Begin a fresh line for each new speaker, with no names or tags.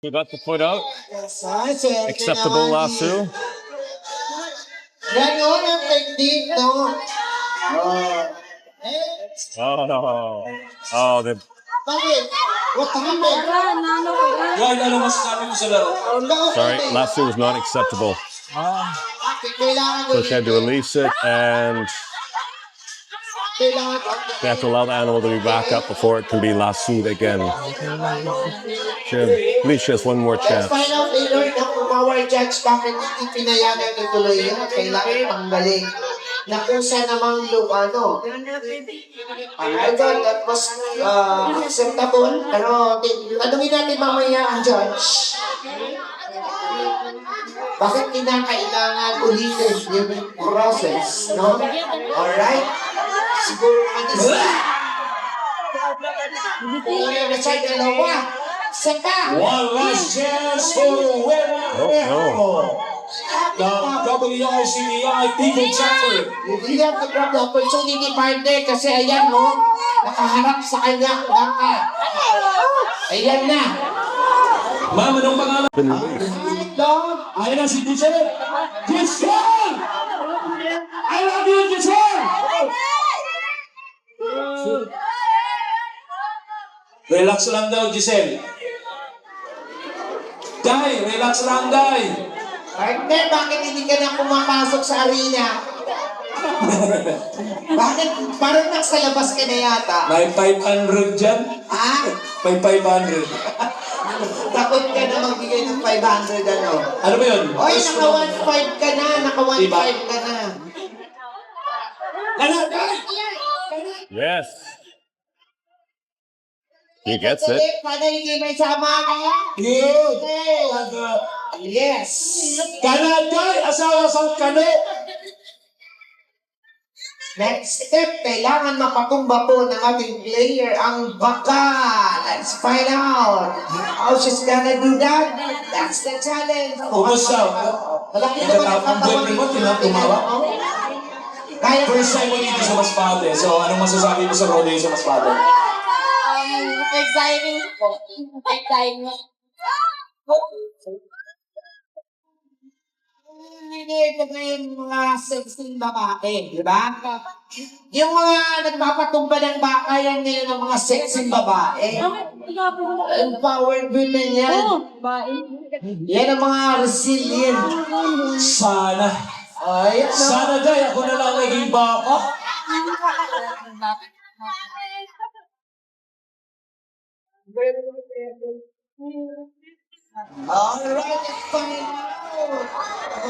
We got the foot out.
Acceptable
lasso.
Ganon ang technique, no?
Oh, the
Bakit? What happened?
Guard, ano masasabi mo sa laro?
sorry, lasso was not acceptable. So she had to release it, and they have to allow the animal to be back up before it can be lassoed again. At least she has one more chance.
Let's find out later na kung our judge bakit hindi pinayagan ituloy yun at kailangan tanggalin. Nakusa namang ano. I thought that was acceptable. Pero tanungin natin mamaya ang judge. Bakit kinakailangan ulitin yung process, no? Alright? Siguro mag-isa. Nasa dalawa. Saka.
One last chance for winner. The WRCEI People Chapter.
You have to grab the opportunity, partner, kasi ayan, no? Nakaharap sa kanya. Baka. Ayan na.
Ma'am, anong pangalan? Ayan na si Giselle. Giselle! I love you, Giselle! Relax lang daw, Giselle. Day, relax lang, Day.
Partner, bakit hindi ka na pumapasok sa arena? Bakit? Parang nasa labas ka na yata.
May 500 dyan.
Ha?
May 500.
Takot ka na magbigay ng 500, ano?
Ano ba yun?
Oy, naka 1.5 ka na. Naka 1.5
Diba?
ka na.
Yes. He gets it.
Paano hindi may sama ka?
Good.
Yes.
Kanaday, asawa sa kano.
Next step, kailangan mapatumba po ng ating player ang baka. Let's find out how she's gonna do that. That's the challenge.
Kumusta?
Malaki naman ang
Ang boyfriend mo, tumawa?
Kaya
First time mo dito sa Masbate. So, anong masasabi mo sa rodeo sa Masbate?
Exciting po. Exciting.
Hindi ka yung mga sexing babae, di ba? Yung mga nagpapatumba ng baka, yan ngayon ang mga sexing babae. Empowered women yan. Yan ang mga resilient.
Sana.
Ay, no.
Sana, Day, ako na lang naging baka.
Alright, let's find out.